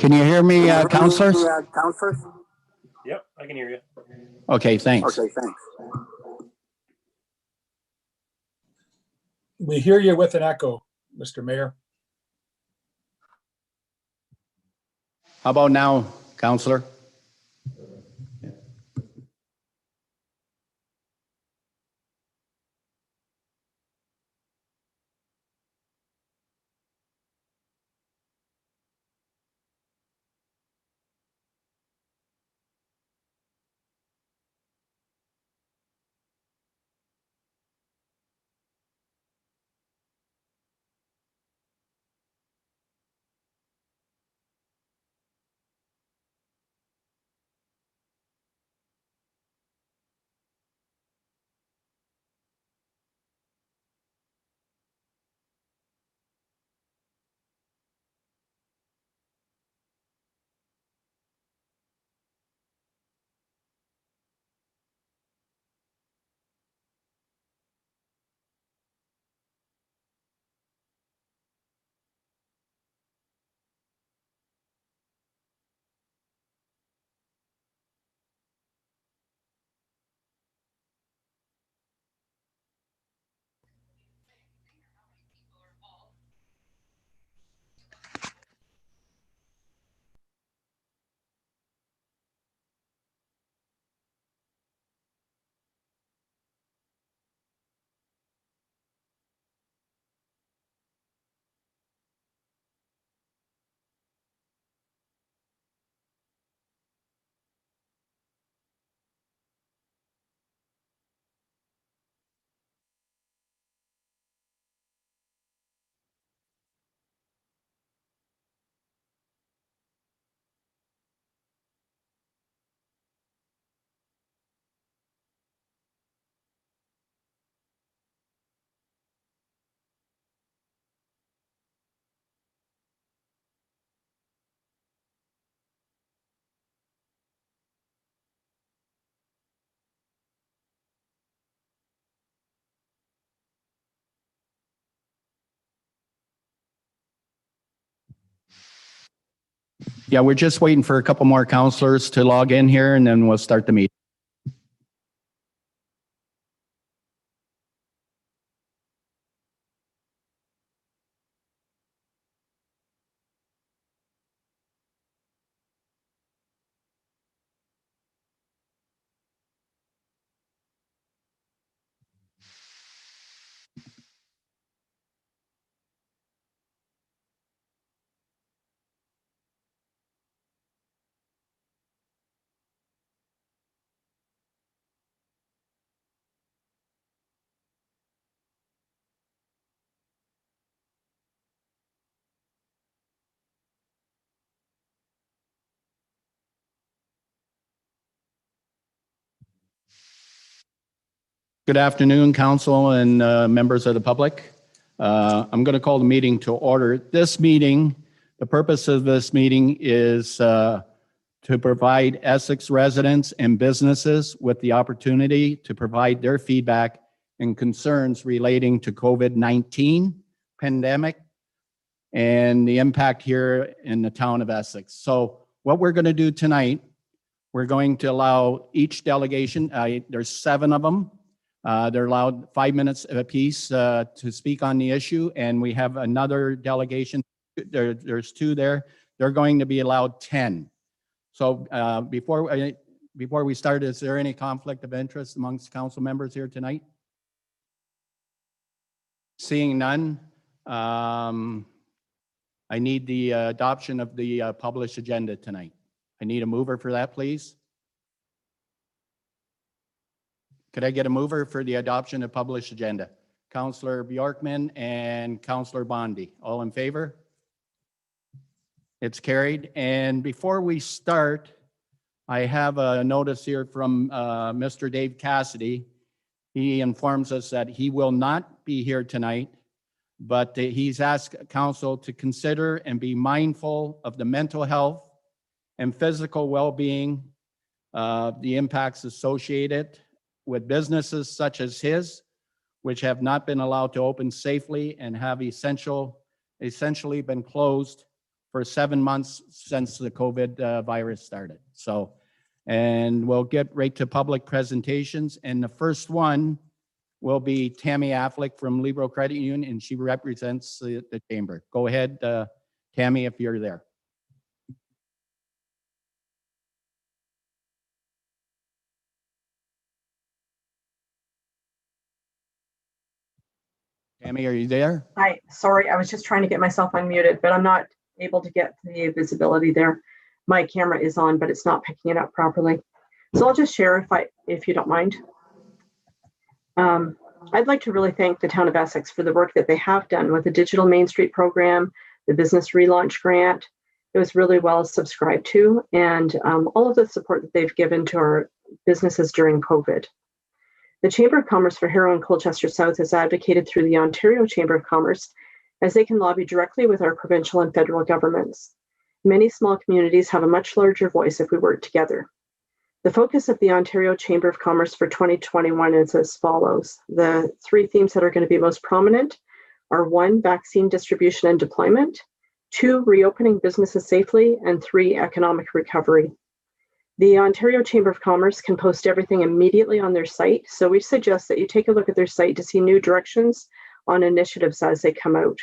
Can you hear me, counselors? Yep, I can hear you. Okay, thanks. We hear you with an echo, Mr. Mayor. How about now, counselor? Yeah, we're just waiting for a couple more counselors to log in here, and then we'll start the meeting. Good afternoon, council and members of the public. I'm going to call the meeting to order. This meeting, the purpose of this meeting is to provide Essex residents and businesses with the opportunity to provide their feedback and concerns relating to COVID-19 pandemic and the impact here in the town of Essex. So what we're going to do tonight, we're going to allow each delegation, there's 7 of them, they're allowed 5 minutes apiece to speak on the issue, and we have another delegation, there's 2 there, they're going to be allowed 10. So before we start, is there any conflict of interest amongst council members here tonight? Seeing none, I need the adoption of the published agenda tonight. I need a mover for that, please. Could I get a mover for the adoption of published agenda? Councillor Bjorkman and Councillor Bondi, all in favor? It's carried. And before we start, I have a notice here from Mr. Dave Cassidy. He informs us that he will not be here tonight, but he's asked council to consider and be mindful of the mental health and physical well-being, the impacts associated with businesses such as his, which have not been allowed to open safely and have essentially been closed for 7 months since the COVID virus started. So, and we'll get right to public presentations. And the first one will be Tammy Affleck from Libro Credit Union, and she represents the chamber. Go ahead, Tammy, if you're there. Tammy, are you there? Hi, sorry, I was just trying to get myself unmuted, but I'm not able to get the visibility there. My camera is on, but it's not picking it up properly. So I'll just share if you don't mind. I'd like to really thank the town of Essex for the work that they have done with the Digital Main Street program, the Business Relaunch Grant. It was really well subscribed to, and all of the support that they've given to our businesses during COVID. The Chamber of Commerce for Harrow and Colchester South has advocated through the Ontario Chamber of Commerce as they can lobby directly with our provincial and federal governments. Many small communities have a much larger voice if we work together. The focus of the Ontario Chamber of Commerce for 2021 is as follows. The 3 themes that are going to be most prominent are 1, vaccine distribution and deployment, 2, reopening businesses safely, and 3, economic recovery. The Ontario Chamber of Commerce can post everything immediately on their site, so we suggest that you take a look at their site to see new directions on initiatives as they come out.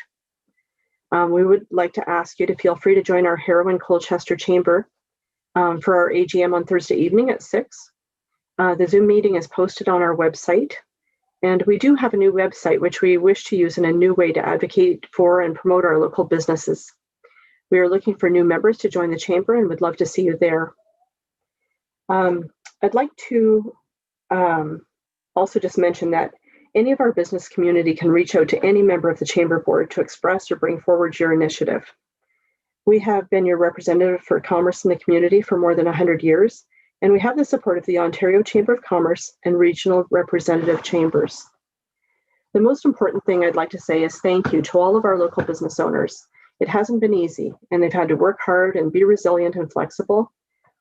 We would like to ask you to feel free to join our Harrow and Colchester Chamber for our AGM on Thursday evening at 6. The Zoom meeting is posted on our website, and we do have a new website which we wish to use in a new way to advocate for and promote our local businesses. We are looking for new members to join the Chamber and would love to see you there. I'd like to also just mention that any of our business community can reach out to any member of the Chamber Board to express or bring forward your initiative. We have been your representative for commerce in the community for more than 100 years, and we have the support of the Ontario Chamber of Commerce and regional representative chambers. The most important thing I'd like to say is thank you to all of our local business owners. It hasn't been easy, and they've had to work hard and be resilient and flexible.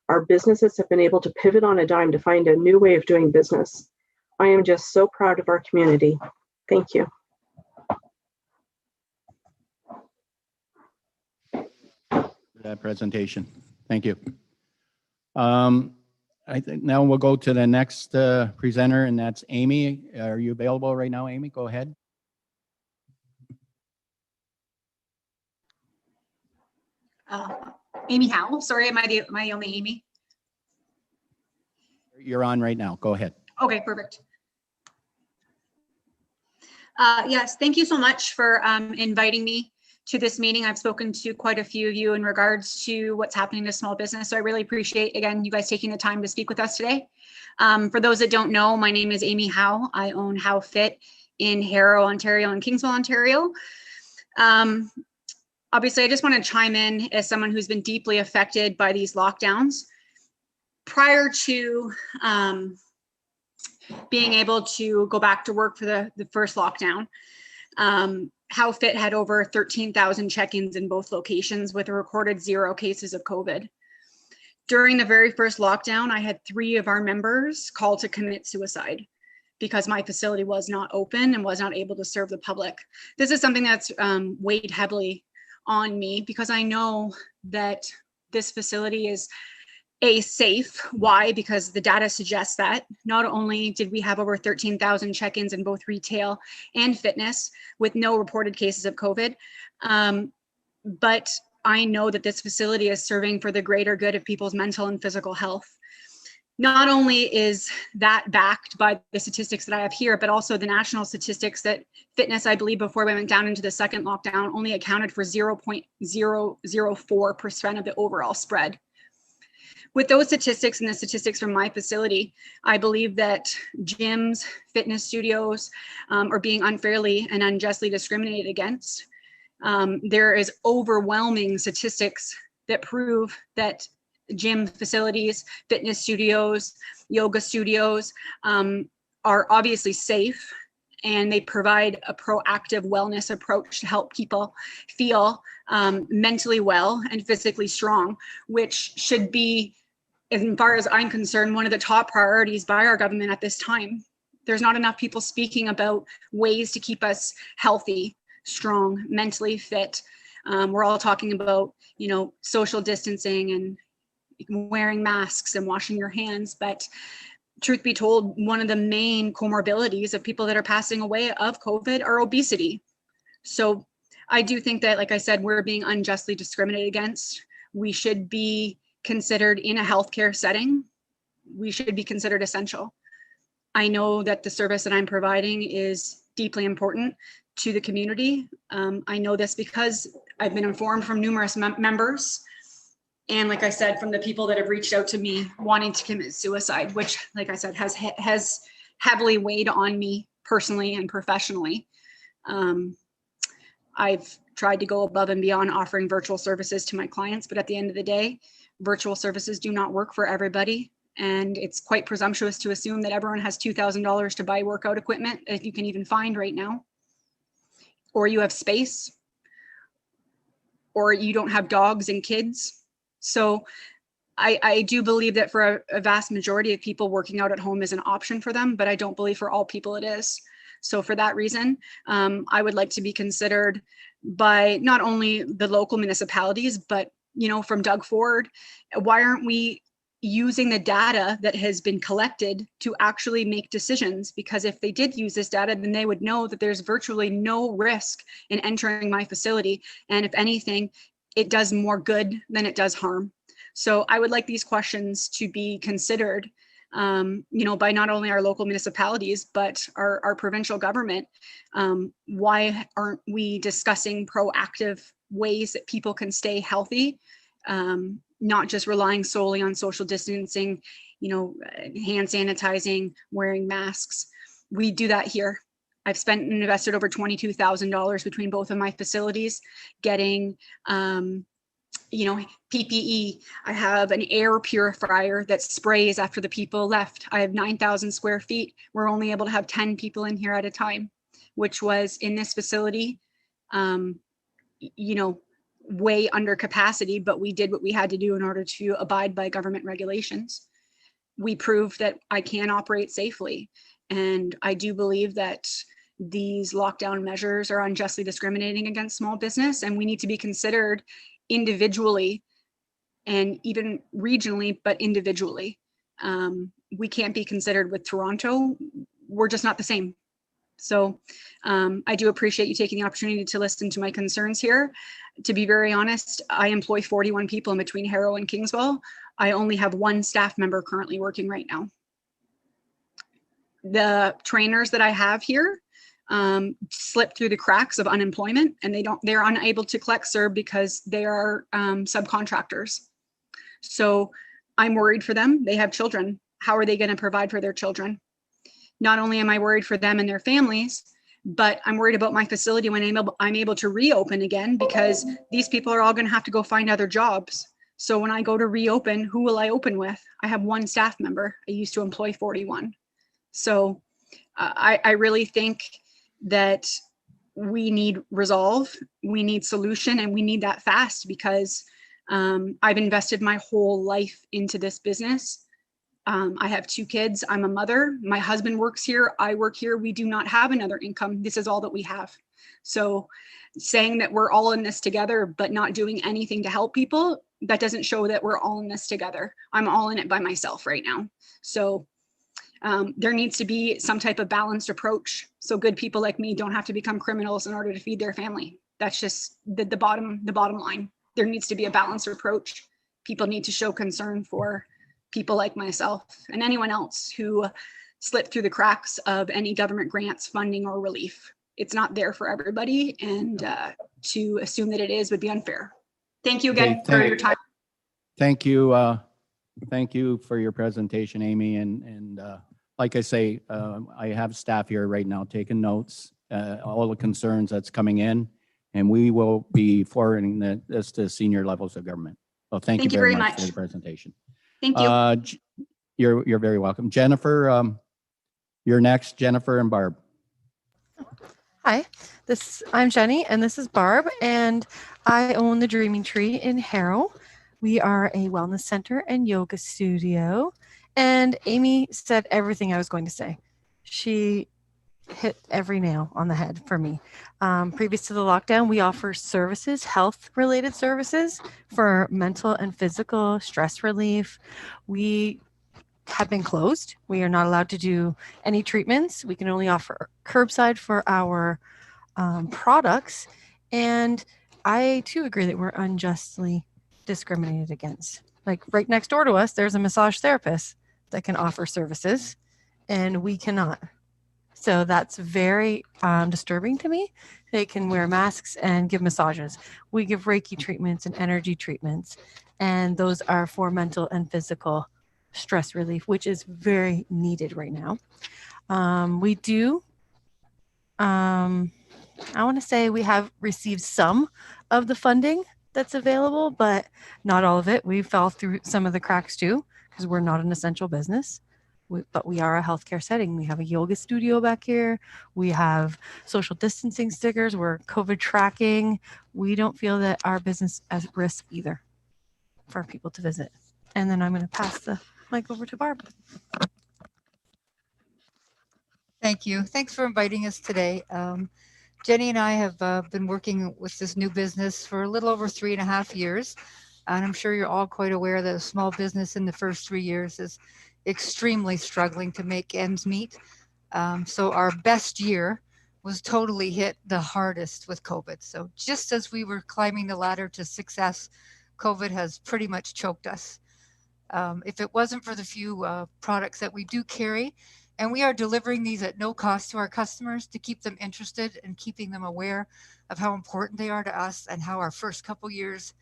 Our businesses have been able to pivot on a dime to find a new way of doing business. I am just so proud of our community. Thank you. For that presentation. Thank you. I think now we'll go to the next presenter, and that's Amy. Are you available right now, Amy? Go ahead. Amy Howe. Sorry, am I the only Amy? You're on right now. Go ahead. Okay, perfect. Yes, thank you so much for inviting me to this meeting. I've spoken to quite a few of you in regards to what's happening to small business. So I really appreciate, again, you guys taking the time to speak with us today. For those that don't know, my name is Amy Howe. I own Howe Fit in Harrow, Ontario and Kingsville, Ontario. Obviously, I just want to chime in as someone who's been deeply affected by these lockdowns. Prior to being able to go back to work for the first lockdown, Howe Fit had over 13,000 check-ins in both locations with a recorded 0 cases of COVID. During the very first lockdown, I had 3 of our members call to commit suicide because my facility was not open and was not able to serve the public. This is something that's weighed heavily on me because I know that this facility is safe. Why? Because the data suggests that not only did we have over 13,000 check-ins in both retail and fitness with no reported cases of COVID, but I know that this facility is serving for the greater good of people's mental and physical health. Not only is that backed by the statistics that I have here, but also the national statistics that fitness, I believe before we went down into the second lockdown, only accounted for 0.004% of the overall spread. With those statistics and the statistics from my facility, I believe that gyms, fitness studios are being unfairly and unjustly discriminated against. There is overwhelming statistics that prove that gym facilities, fitness studios, yoga studios are obviously safe, and they provide a proactive wellness approach to help people feel mentally well and physically strong, which should be, as far as I'm concerned, one of the top priorities by our government at this time. There's not enough people speaking about ways to keep us healthy, strong, mentally fit, We're all talking about, social distancing and wearing masks and washing your hands. But truth be told, one of the main comorbidities of people that are passing away of COVID are obesity. So I do think that, like I said, we're being unjustly discriminated against. We should be considered in a healthcare setting. We should be considered essential. I know that the service that I'm providing is deeply important to the community. I know this because I've been informed from numerous members. And like I said, from the people that have reached out to me wanting to commit suicide, which, like I said, has heavily weighed on me personally and professionally. I've tried to go above and beyond offering virtual services to my clients, but at the end of the day, virtual services do not work for everybody. And it's quite presumptuous to assume that everyone has $2,000 to buy workout equipment, if you can even find right now, or you have space, or you don't have dogs and kids. So I do believe that for a vast majority of people, working out at home is an option for them, but I don't believe for all people it is. So for that reason, I would like to be considered by not only the local municipalities, but, from Doug Ford, why aren't we using the data that has been collected to actually make decisions? Because if they did use this data, then they would know that there's virtually no risk in entering my facility. And if anything, it does more good than it does harm. So I would like these questions to be considered, by not only our local municipalities, but our provincial government. Why aren't we discussing proactive ways that people can stay healthy, not just relying solely on social distancing, hand sanitizing, wearing masks? We do that here. I've spent and invested over $22,000 between both of my facilities, getting PPE. I have an air purifier that sprays after the people left. I have 9,000 square feet. We're only able to have 10 people in here at a time, which was in this facility, way under capacity, but we did what we had to do in order to abide by government regulations. We proved that I can operate safely. And I do believe that these lockdown measures are unjustly discriminating against small business, and we need to be considered individually and even regionally, but individually. We can't be considered with Toronto. We're just not the same. So I do appreciate you taking the opportunity to listen to my concerns here. To be very honest, I employ 41 people in between Harrow and Kingswell. I only have one staff member currently working right now. The trainers that I have here slip through the cracks of unemployment, and they're unable to collect CERB because they are subcontractors. So I'm worried for them. They have children. How are they going to provide for their children? Not only am I worried for them and their families, but I'm worried about my facility when I'm able to reopen again, because these people are all going to have to go find other jobs. So when I go to reopen, who will I open with? I have one staff member. I used to employ 41. So I really think that we need resolve, we need solution, and we need that fast, because I've invested my whole life into this business. I have 2 kids. I'm a mother. My husband works here. I work here. We do not have another income. This is all that we have. So saying that we're all in this together, but not doing anything to help people, that doesn't show that we're all in this together. I'm all in it by myself right now. So there needs to be some type of balanced approach, so good people like me don't have to become criminals in order to feed their family. That's just the bottom line. There needs to be a balanced approach. People need to show concern for people like myself and anyone else who slip through the cracks of any government grants, funding, or relief. It's not there for everybody, and to assume that it is would be unfair. Thank you again for your time. Thank you. Thank you for your presentation, Amy. And like I say, I have staff here right now taking notes, all the concerns that's coming in, and we will be forwarding this to senior levels of government. So thank you very much for the presentation. Thank you. You're very welcome. Jennifer, you're next. Jennifer and Barb. Hi, I'm Jenny, and this is Barb, and I own the Dreaming Tree in Harrow. We are a wellness center and yoga studio, and Amy said everything I was going to say. She hit every nail on the head for me. Previous to the lockdown, we offer services, health-related services for mental and physical stress relief. We have been closed. We are not allowed to do any treatments. We can only offer curbside for our products. And I too agree that we're unjustly discriminated against. Like right next door to us, there's a massage therapist that can offer services and we cannot. So that's very disturbing to me. They can wear masks and give massages. We give Reiki treatments and energy treatments, and those are for mental and physical stress relief, which is very needed right now. We do, I want to say we have received some of the funding that's available, but not all of it. We fell through some of the cracks too, because we're not an essential business. But we are a healthcare setting. We have a yoga studio back here. We have social distancing stickers. We're COVID tracking. We don't feel that our business is at risk either for people to visit. And then I'm going to pass the mic over to Barb. Thank you. Thanks for inviting us today. Jenny and I have been working with this new business for a little over 3.5 years. And I'm sure you're all quite aware that a small business in the first 3 years is extremely struggling to make ends meet. So our best year was totally hit the hardest with COVID. So just as we were climbing the ladder to success, COVID has pretty much choked us. If it wasn't for the few products that we do carry, and we are delivering these at no cost to our customers to keep them interested and keeping them aware of how important they are to us and how our first couple years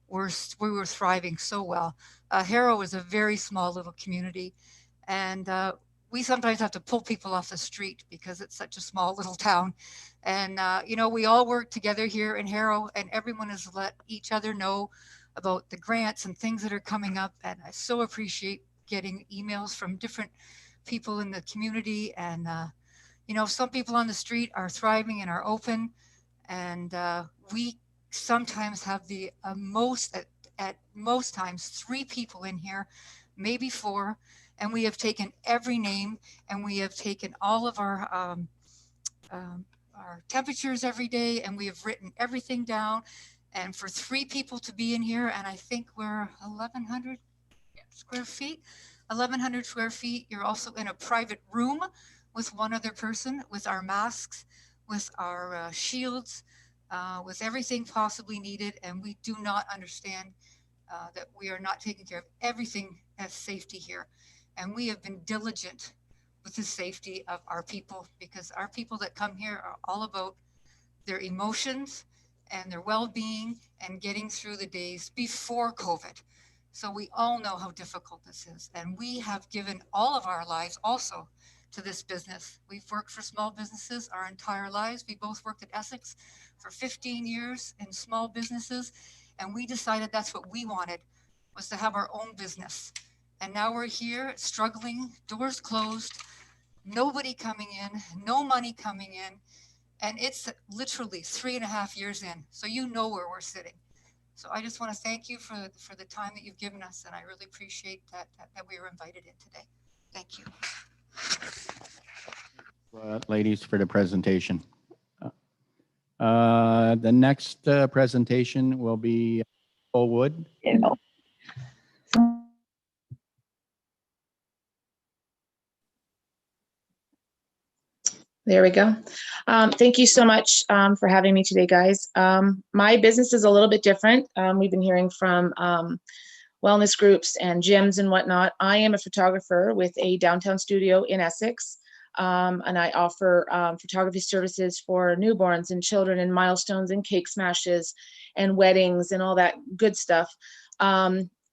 we were thriving so well. Harrow is a very small little community, and we sometimes have to pull people off the street because it's such a small little town. And, you know, we all work together here in Harrow, and everyone has let each other know about the grants and things that are coming up. And I so appreciate getting emails from different people in the community. And, you know, some people on the street are thriving and are open, and we sometimes have the at most times 3 people in here, maybe 4, and we have taken every name, and we have taken all of our temperatures every day, and we have written everything down. And for 3 people to be in here, and I think we're 1,100 square feet, 1,100 square feet. You're also in a private room with one other person, with our masks, with our shields, with everything possibly needed. And we do not understand that we are not taking care of everything as safety here. And we have been diligent with the safety of our people, because our people that come here are all about their emotions and their well-being and getting through the days before COVID. So we all know how difficult this is. And we have given all of our lives also to this business. We've worked for small businesses our entire lives. We both worked at Essex for 15 years in small businesses. And we decided that's what we wanted, was to have our own business. And now we're here struggling, doors closed, nobody coming in, no money coming in. And it's literally 3.5 years in. So you know where we're sitting. So I just want to thank you for the time that you've given us. And I really appreciate that we were invited in today. Thank you. Ladies, for the presentation. The next presentation will be Paul Wood. There we go. Thank you so much for having me today, guys. My business is a little bit different. We've been hearing from wellness groups and gyms and whatnot. I am a photographer with a downtown studio in Essex, and I offer photography services for newborns and children and milestones and cake smashes and weddings and all that good stuff.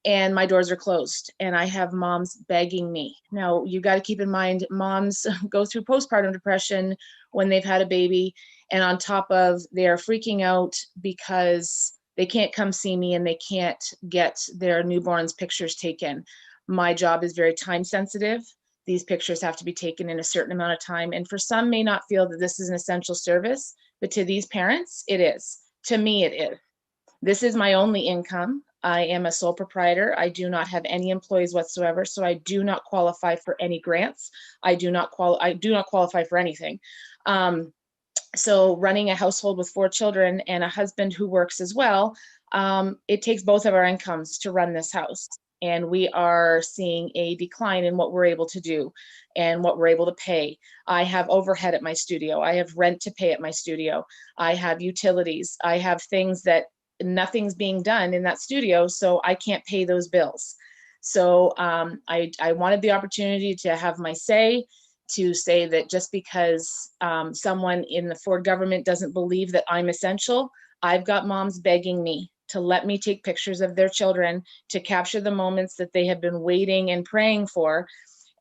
And my doors are closed, and I have moms begging me. Now, you got to keep in mind, moms go through postpartum depression when they've had a baby, and on top of, they are freaking out because they can't come see me and they can't get their newborns pictures taken. My job is very time sensitive. These pictures have to be taken in a certain amount of time, and for some may not feel that this is an essential service, but to these parents, it is. To me, it is. This is my only income. I am a sole proprietor. I do not have any employees whatsoever, so I do not qualify for any grants. I do not qualify for anything. So running a household with 4 children and a husband who works as well, it takes both of our incomes to run this house. And we are seeing a decline in what we're able to do and what we're able to pay. I have overhead at my studio. I have rent to pay at my studio. I have utilities. I have things that nothing's being done in that studio, so I can't pay those bills. So I wanted the opportunity to have my say, to say that just because someone in the Ford government doesn't believe that I'm essential, I've got moms begging me to let me take pictures of their children, to capture the moments that they have been waiting and praying for.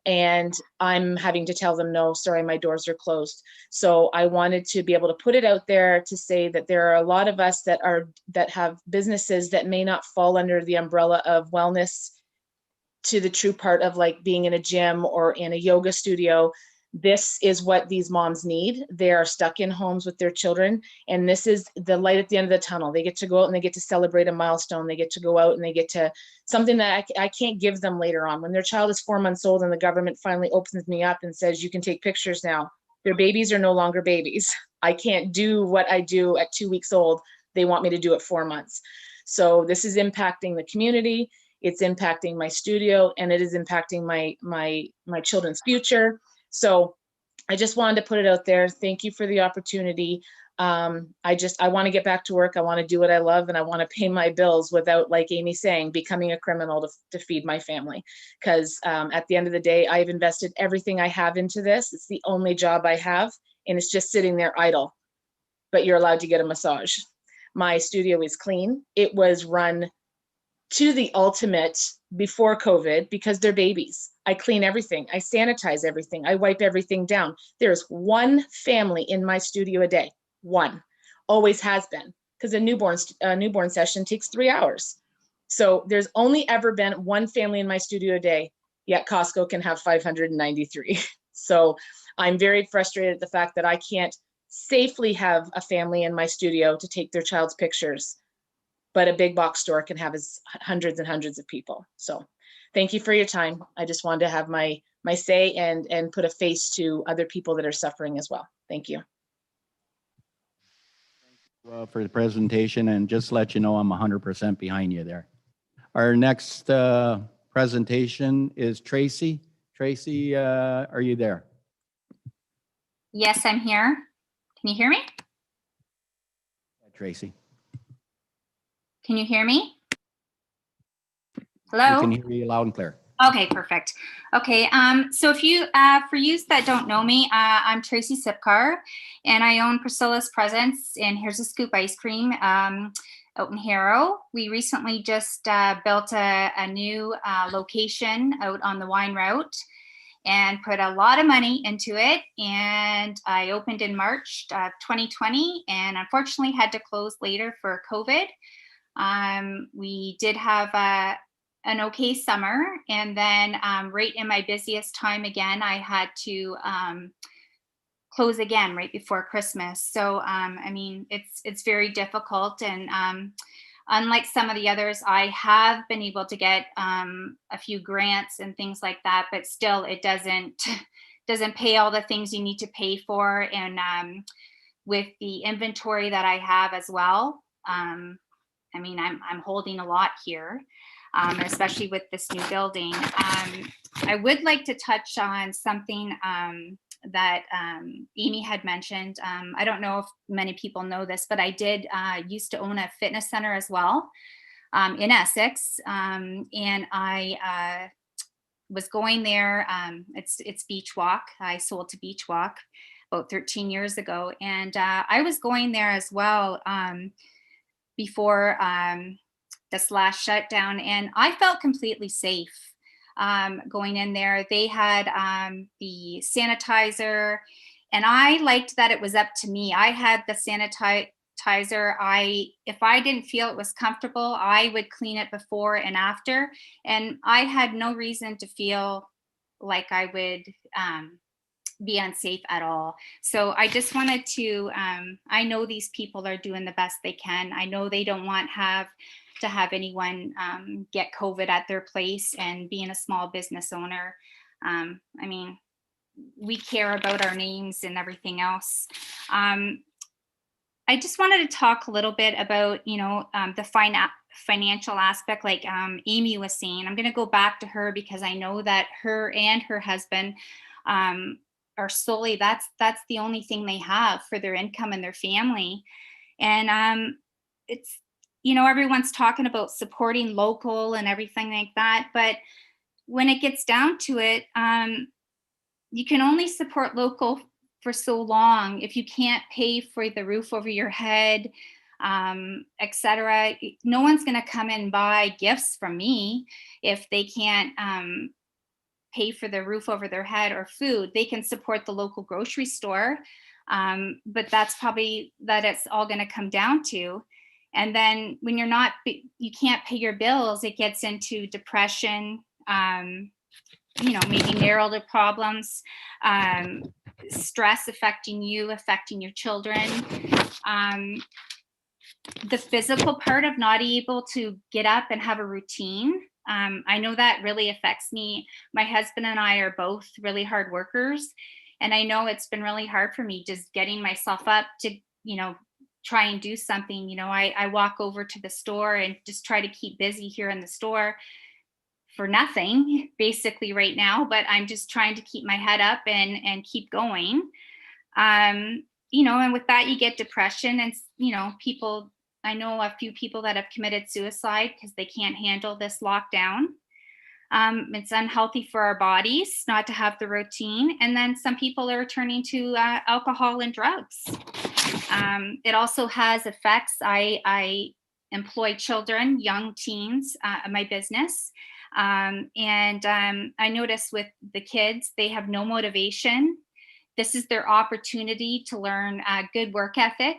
And I'm having to tell them, no, sorry, my doors are closed. So I wanted to be able to put it out there to say that there are a lot of us that have businesses that may not fall under the umbrella of wellness to the true part of like being in a gym or in a yoga studio. This is what these moms need. They are stuck in homes with their children, and this is the light at the end of the tunnel. They get to go out and they get to celebrate a milestone. They get to go out and they get to something that I can't give them later on. When their child is 4 months old and the government finally opens me up and says, you can take pictures now, their babies are no longer babies. I can't do what I do at 2 weeks old. They want me to do it 4 months. So this is impacting the community. It's impacting my studio, and it is impacting my children's future. So I just wanted to put it out there. Thank you for the opportunity. I want to get back to work. I want to do what I love, and I want to pay my bills without, like Amy saying, becoming a criminal to feed my family. Because at the end of the day, I've invested everything I have into this. It's the only job I have, and it's just sitting there idle. But you're allowed to get a massage. My studio is clean. It was run to the ultimate before COVID because they're babies. I clean everything. I sanitize everything. I wipe everything down. There's one family in my studio a day. One. Always has been, because a newborn session takes 3 hours. So there's only ever been one family in my studio a day, yet Costco can have 593. So I'm very frustrated at the fact that I can't safely have a family in my studio to take their child's pictures, but a big box store can have hundreds and hundreds of people. So thank you for your time. I just wanted to have my say and put a face to other people that are suffering as well. Thank you. For the presentation, and just let you know I'm 100% behind you there. Our next presentation is Tracy. Tracy, are you there? Yes, I'm here. Can you hear me? Tracy. Can you hear me? We Hello? can hear you loud and clear. Okay, perfect. Okay, so if you, for you that don't know me, I'm Tracy Sipkar, and I own Priscilla's Presents, and Here's a Scoop Ice Cream out in Harrow. We recently just built a new location out on the Wine Route and put a lot of money into it. And I opened in March 2020, and unfortunately had to close later for COVID. We did have an okay summer, and then right in my busiest time again, I had to close again right before Christmas. So I mean, it's very difficult, and unlike some of the others, I have been able to get a few grants and things like that, but still it doesn't pay all the things you need to pay for. And with the inventory that I have as well, I mean, I'm holding a lot here, especially with this new building. I would like to touch on something that Amy had mentioned. I don't know if many people know this, but I did used to own a fitness center as well in Essex, and I was going there. It's Beach Walk. I sold to Beach Walk about 13 years ago, and I was going there as well before this last shutdown, and I felt completely safe going in there. They had the sanitizer, and I liked that it was up to me. I had the sanitizer. If I didn't feel it was comfortable, I would clean it before and after, and I had no reason to feel like I would be unsafe at all. So I just wanted to, I know these people are doing the best they can. I know they don't want to have anyone get COVID at their place, and being a small business owner, I mean, we care about our names and everything else. I just wanted to talk a little bit about, the financial aspect, like Amy was saying. I'm going to go back to her because I know that her and her husband are solely, that's the only thing they have for their income and their family. And it's, everyone's talking about supporting local and everything like that. But when it gets down to it, you can only support local for so long if you can't pay for the roof over your head, etc. No one's going to come and buy gifts from me if they can't pay for the roof over their head or food. They can support the local grocery store, but that's probably that it's all going to come down to. And then when you can't pay your bills, it gets into depression, maybe marital problems, stress affecting you, affecting your children. The physical part of not able to get up and have a routine. I know that really affects me. My husband and I are both really hard workers. And I know it's been really hard for me just getting myself up to, try and do something. I walk over to the store and just try to keep busy here in the store for nothing basically right now, but I'm just trying to keep my head up and keep going. And with that you get depression and, people, I know a few people that have committed suicide because they can't handle this lockdown. It's unhealthy for our bodies not to have the routine. And then some people are turning to alcohol and drugs. It also has effects. I employ children, young teens, in my business. And I notice with the kids, they have no motivation. This is their opportunity to learn good work ethic,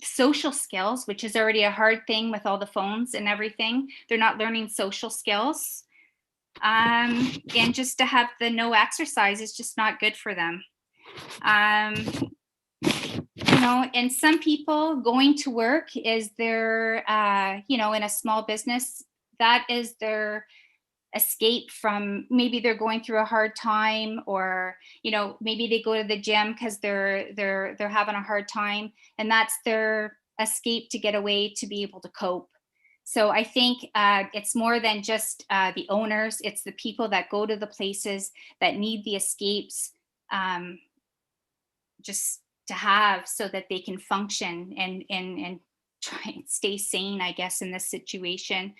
social skills, which is already a hard thing with all the phones and everything. They're not learning social skills. And just to have the no exercise is just not good for them. And some people going to work is their, in a small business, that is their escape from, maybe they're going through a hard time, or, maybe they go to the gym because they're having a hard time, and that's their escape to get away, to be able to cope. So I think it's more than just the owners, it's the people that go to the places that need the escapes, just to have, so that they can function and try and stay sane, I guess, in this situation.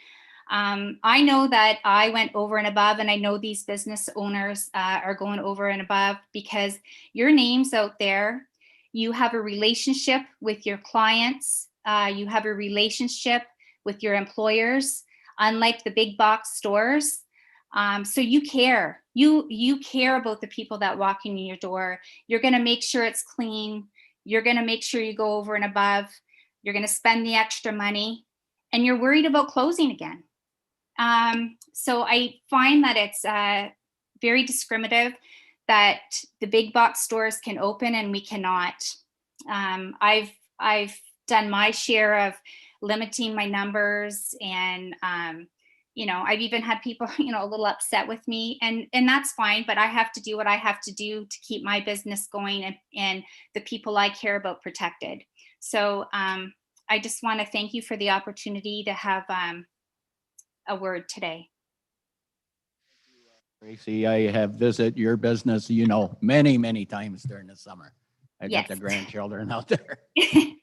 I know that I went over and above, and I know these business owners are going over and above, because your name's out there. You have a relationship with your clients. You have a relationship with your employers, unlike the big box stores. So you care. You care about the people that walk in your door. You're going to make sure it's clean. You're going to make sure you go over and above. You're going to spend the extra money, and you're worried about closing again. So I find that it's very discriminative that the big box stores can open and we cannot. I've done my share of limiting my numbers, and I've even had people, a little upset with me, and that's fine, but I have to do what I have to do to keep my business going and the people I care about protected. So I just want to thank you for the opportunity to have a word today. Tracy, I have visited your business, many, many times during the summer. I got Yes. the grandchildren out there.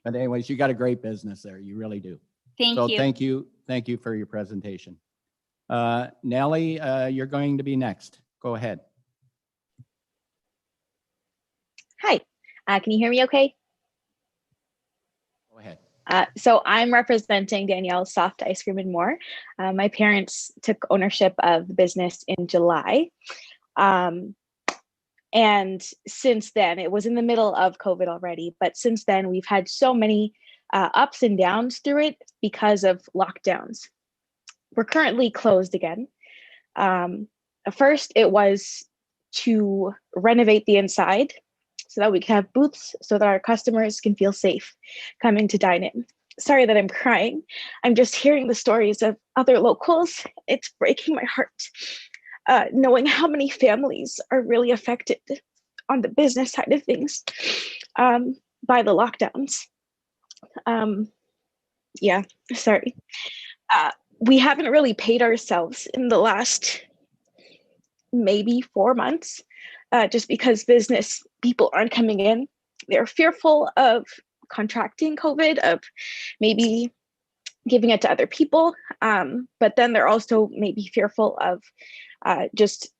But anyways, you got a great business there. You really do. Thank you. Thank you. Thank you for your presentation. Nellie, you're going to be next. Go ahead. Hi, can you hear me okay? Go ahead. So I'm representing Danielle's Soft Ice Cream and More. My parents took ownership of the business in July. And since then, it was in the middle of COVID already, but since then we've had so many ups and downs through it because of lockdowns. We're currently closed again. First, it was to renovate the inside so that we can have booths so that our customers can feel safe coming to dine in. Sorry that I'm crying. I'm just hearing the stories of other locals. It's breaking my heart, knowing how many families are really affected on the business side of things by the lockdowns. Yeah, sorry. We haven't really paid ourselves in the last maybe 4 months, just because business people aren't coming in. They're fearful of contracting COVID, of maybe giving it to other people. But then they're also maybe fearful of just,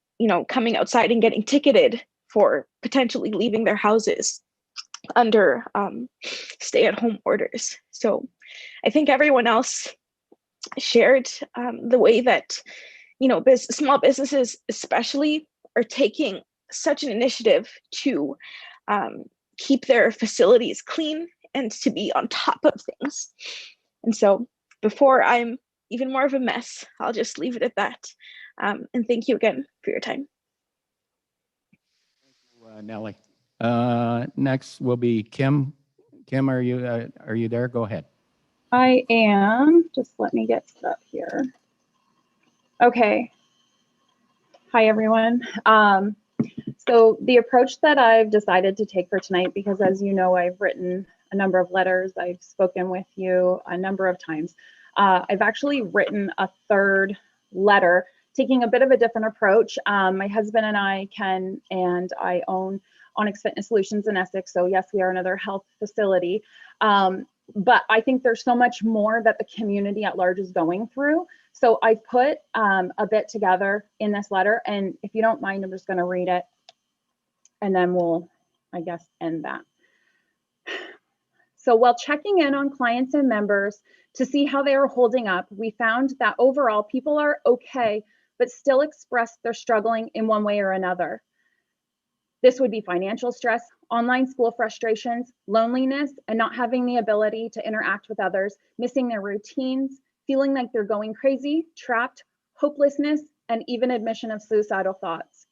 coming outside and getting ticketed for potentially leaving their houses under stay-at-home orders. So I think everyone else shared the way that, small businesses especially are taking such an initiative to keep their facilities clean and to be on top of things. And so before I'm even more of a mess, I'll just leave it at that. And thank you again for your time. Nellie. Next will be Kim. Kim, are you there? Go ahead. I am. Just let me get set up here. Okay. Hi, everyone. So the approach that I've decided to take for tonight, because as you know, I've written a number of letters, I've spoken with you a number of times. I've actually written a third letter, taking a bit of a different approach. My husband and I, Ken, and I own Onyx Fitness Solutions in Essex. So yes, we are another health facility. But I think there's so much more that the community at large is going through. So I put a bit together in this letter, and if you don't mind, I'm just going to read it, and then we'll, I guess, end that. So while checking in on clients and members to see how they are holding up, we found that overall people are okay, but still express they're struggling in one way or another. This would be financial stress, online school frustrations, loneliness, and not having the ability to interact with others, missing their routines, feeling like they're going crazy, trapped, hopelessness, and even admission of suicidal thoughts.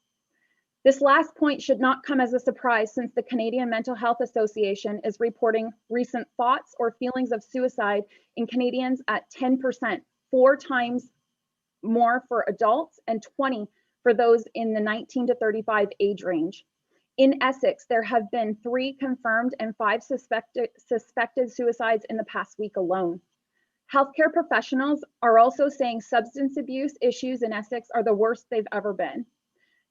This last point should not come as a surprise, since the Canadian Mental Health Association is reporting recent thoughts or feelings of suicide in Canadians at 10%, 4 times more for adults and 20 for those in the 19 to 35 age range. In Essex, there have been 3 confirmed and 5 suspected suicides in the past week alone. Healthcare professionals are also saying substance abuse issues in Essex are the worst they've ever been.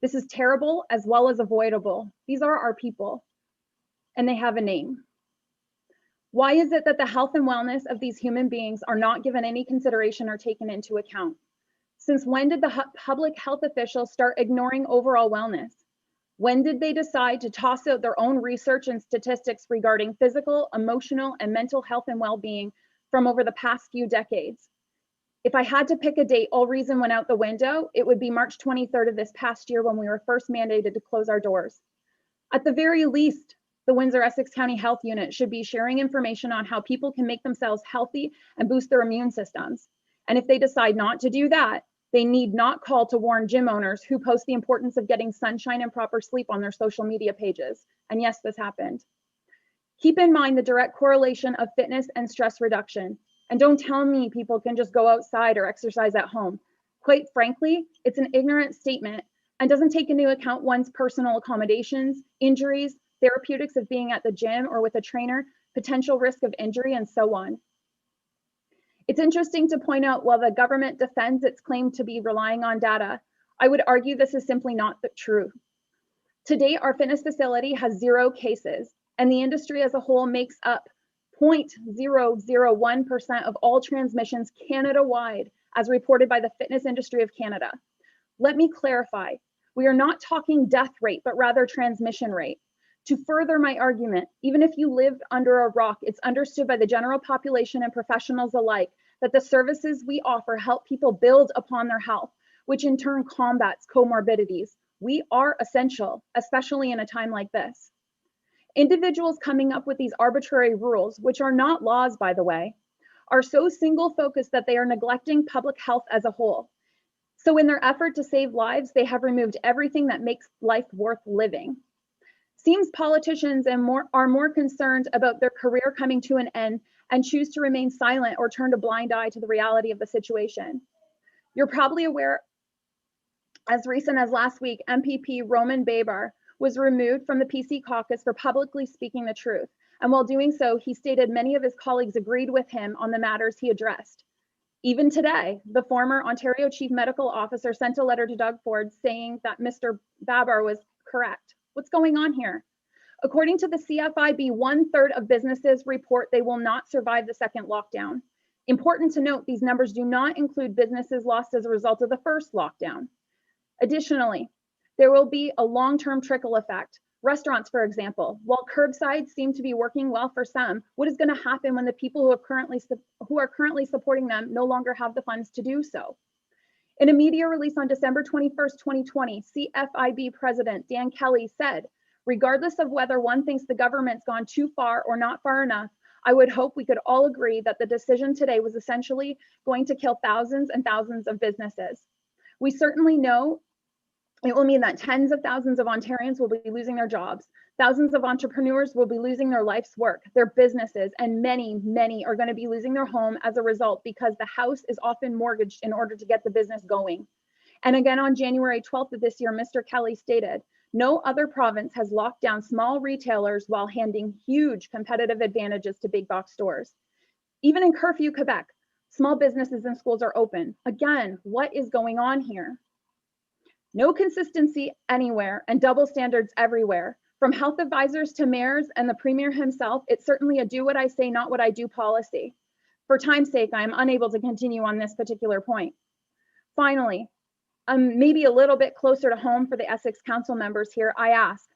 This is terrible as well as avoidable. These are our people, and they have a name. Why is it that the health and wellness of these human beings are not given any consideration or taken into account? Since when did the public health officials start ignoring overall wellness? When did they decide to toss out their own research and statistics regarding physical, emotional, and mental health and well-being from over the past few decades? If I had to pick a date, all reason went out the window, it would be March 23rd of this past year when we were first mandated to close our doors. At the very least, the Windsor-Essex County Health Unit should be sharing information on how people can make themselves healthy and boost their immune systems. And if they decide not to do that, they need not call to warn gym owners who post the importance of getting sunshine and proper sleep on their social media pages. And yes, this happened. Keep in mind the direct correlation of fitness and stress reduction. And don't tell me people can just go outside or exercise at home. Quite frankly, it's an ignorant statement and doesn't take into account one's personal accommodations, injuries, therapeutics of being at the gym or with a trainer, potential risk of injury, and so on. It's interesting to point out, while the government defends its claim to be relying on data, I would argue this is simply not the truth. To date, our fitness facility has 0 cases, and the industry as a whole makes up 0.001% of all transmissions Canada-wide, as reported by the Fitness Industry of Canada. Let me clarify, we are not talking death rate, but rather transmission rate. To further my argument, even if you live under a rock, it's understood by the general population and professionals alike that the services we offer help people build upon their health, which in turn combats comorbidities. We are essential, especially in a time like this. Individuals coming up with these arbitrary rules, which are not laws, by the way, are so single focused that they are neglecting public health as a whole. So in their effort to save lives, they have removed everything that makes life worth living. Seems politicians are more concerned about their career coming to an end and choose to remain silent or turn a blind eye to the reality of the situation. You're probably aware, as recent as last week, MPP Roman Babar was removed from the PC caucus for publicly speaking the truth. And while doing so, he stated many of his colleagues agreed with him on the matters he addressed. Even today, the former Ontario Chief Medical Officer sent a letter to Doug Ford saying that Mr. Babar was correct. What's going on here? According to the CFIB, 1/3 of businesses report they will not survive the second lockdown. Important to note, these numbers do not include businesses lost as a result of the first lockdown. Additionally, there will be a long-term trickle effect. Restaurants, for example, while curbside seem to be working well for some, what is going to happen when the people who are currently supporting them no longer have the funds to do so? In a media release on December 21st, 2020, CFIB President Dan Kelly said, regardless of whether one thinks the government's gone too far or not far enough, I would hope we could all agree that the decision today was essentially going to kill thousands and thousands of businesses. We certainly know it will mean that tens of thousands of Ontarians will be losing their jobs. Thousands of entrepreneurs will be losing their life's work, their businesses, and many are going to be losing their home as a result because the house is often mortgaged in order to get the business going. And again, on January 12th of this year, Mr. Kelly stated, no other province has locked down small retailers while handing huge competitive advantages to big box stores. Even in curfew Quebec, small businesses and schools are open. Again, what is going on here? No consistency anywhere and double standards everywhere. From health advisors to mayors and the premier himself, it's certainly a do what I say, not what I do policy. For time's sake, I am unable to continue on this particular point. Finally, maybe a little bit closer to home for the Essex Council members here, I ask,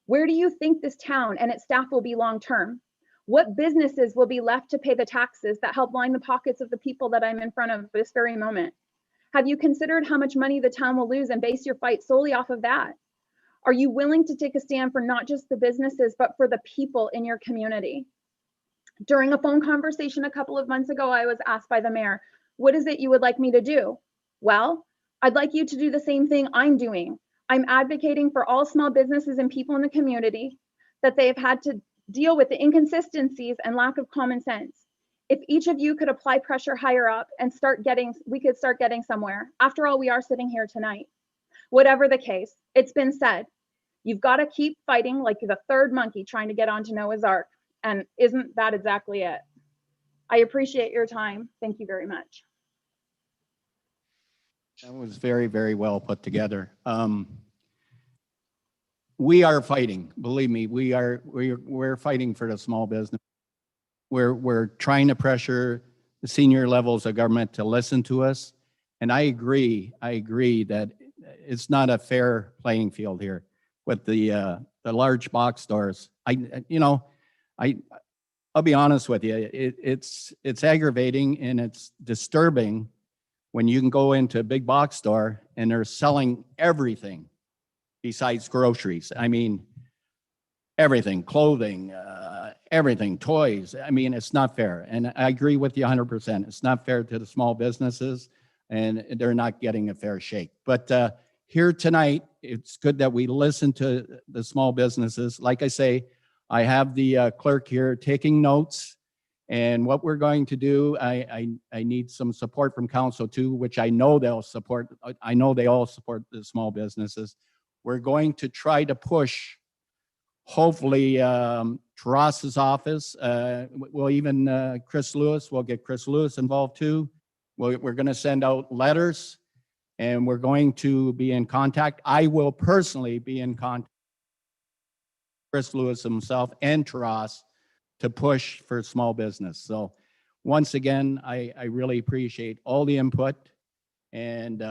where do you think this town and its staff will be long-term? What businesses will be left to pay the taxes that help line the pockets of the people that I'm in front of this very moment? Have you considered how much money the town will lose and base your fight solely off of that? Are you willing to take a stand for not just the businesses, but for the people in your community? During a phone conversation a couple of months ago, I was asked by the mayor, what is it you would like me to do? Well, I'd like you to do the same thing I'm doing. I'm advocating for all small businesses and people in the community that they have had to deal with the inconsistencies and lack of common sense. If each of you could apply pressure higher up and we could start getting somewhere. After all, we are sitting here tonight. Whatever the case, it's been said, you've got to keep fighting like the third monkey trying to get onto Noah's Ark. And isn't that exactly it? I appreciate your time. Thank you very much. That was very, very well put together. We are fighting, believe me, we're fighting for the small business. We're trying to pressure the senior levels of government to listen to us. And I agree that it's not a fair playing field here with the large box stores. I'll be honest with you, it's aggravating and it's disturbing when you can go into a big box store and they're selling everything besides groceries. I mean, everything, clothing, everything, toys. I mean, it's not fair. And I agree with you 100%. It's not fair to the small businesses and they're not getting a fair shake. But here tonight, it's good that we listen to the small businesses. Like I say, I have the clerk here taking notes. And what we're going to do, I need some support from council too, which I know they'll support. I know they all support the small businesses. We're going to try to push, hopefully, Terrace's office. We'll even Chris Lewis, we'll get Chris Lewis involved too. We're going to send out letters and we're going to be in contact. I will personally be in contact with Chris Lewis himself and Terrace to push for small business. So once again, I really appreciate all the input and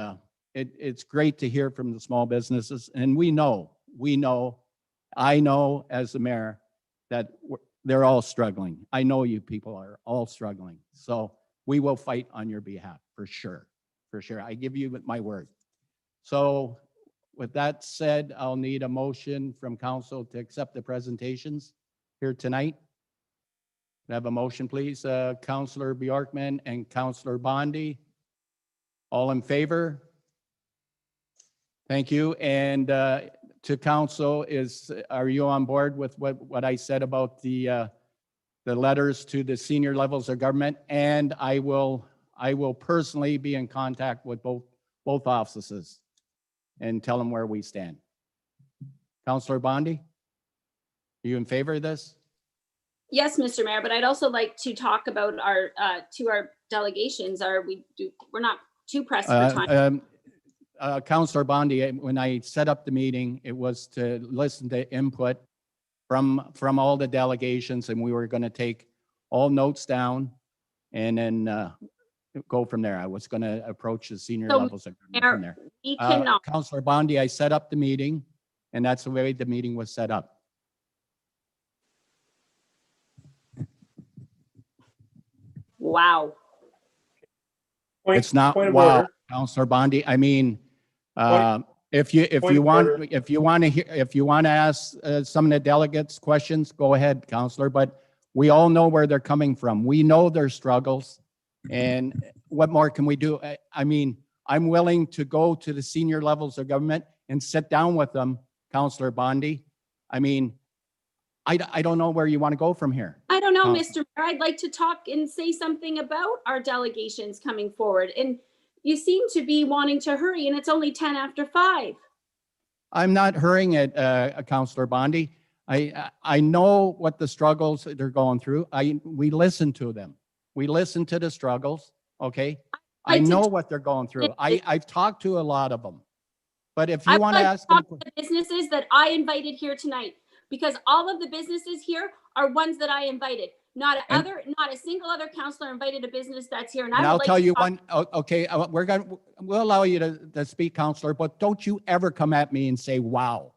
it's great to hear from the small businesses. And I know as the mayor that they're all struggling. I know you people are all struggling. So we will fight on your behalf for sure. For sure. I give you my word. So with that said, I'll need a motion from council to accept the presentations here tonight. Can I have a motion, please? Councillor Bjorkman and Councillor Bondi. All in favor? Thank you. And to council, are you on board with what I said about the letters to the senior levels of government? And I will personally be in contact with both offices and tell them where we stand. Councillor Bondi, are you in favor of this? Yes, Mr. Mayor, but I'd also like to talk about our delegations. We're not too pressed for time. Councillor Bondi, when I set up the meeting, it was to listen to input from all the delegations, and we were going to take all notes down and then go from there. I was going to approach the senior levels of government from there. We cannot. Councillor Bondi, I set up the meeting, and that's the way the meeting was set up. Wow. It's not wow, Councillor Bondi. I mean, if you want to ask some of the delegates questions, go ahead, Councillor. But we all know where they're coming from. We know their struggles, and what more can we do? I mean, I'm willing to go to the senior levels of government and sit down with them, Councillor Bondi. I mean, I don't know where you want to go from here. I don't know, Mr. Mayor. I'd like to talk and say something about our delegations coming forward. And you seem to be wanting to hurry, and it's only 10 after 5. I'm not hurrying it, Councillor Bondi. I know what the struggles they're going through. We listen to them. We listen to the struggles, okay? I know what they're going through. I've talked to a lot of them. But if you want to ask them, the businesses that I invited here tonight, because all of the businesses here are ones that I invited. Not a single other councillor invited a business that's here. And I'll tell you one. Okay, we'll allow you to speak, Councillor, but don't you ever come at me and say, "Wow."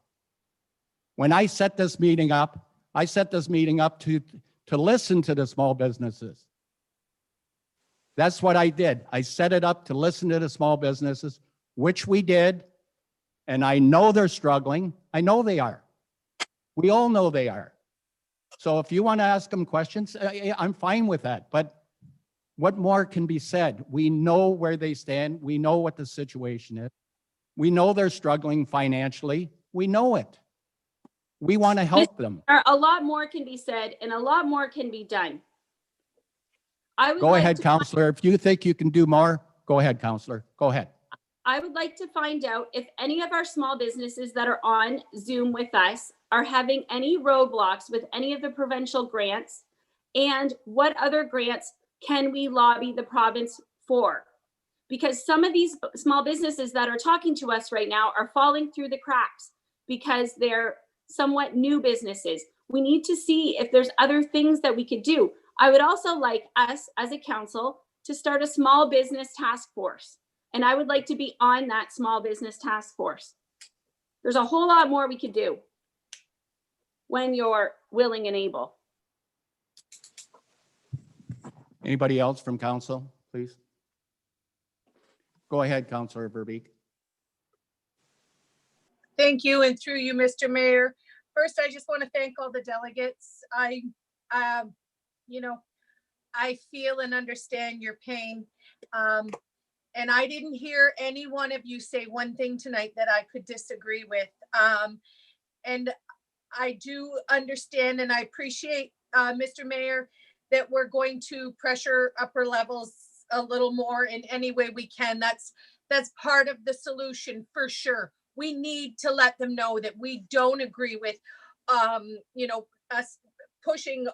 When I set this meeting up, to listen to the small businesses. That's what I did. I set it up to listen to the small businesses, which we did, and I know they're struggling. I know they are. We all know they are. So if you want to ask them questions, I'm fine with that. But what more can be said? We know where they stand. We know what the situation is. We know they're struggling financially. We know it. We want to help them. A lot more can be said and a lot more can be done. Go ahead, Councillor. If you think you can do more, go ahead, Councillor. Go ahead. I would like to find out if any of our small businesses that are on Zoom with us are having any roadblocks with any of the provincial grants, and what other grants can we lobby the province for? Because some of these small businesses that are talking to us right now are falling through the cracks because they're somewhat new businesses. We need to see if there's other things that we could do. I would also like us as a council to start a small business task force. And I would like to be on that small business task force. There's a whole lot more we could do when you're willing and able. Anybody else from council, please? Go ahead, Councillor Verbeek. Thank you, and through you, Mr. Mayor. First, I just want to thank all the delegates. I feel and understand your pain. And I didn't hear any one of you say one thing tonight that I could disagree with. And I do understand and I appreciate, Mr. Mayor, that we're going to pressure upper levels a little more in any way we can. That's part of the solution for sure. We need to let them know that we don't agree with, us pushing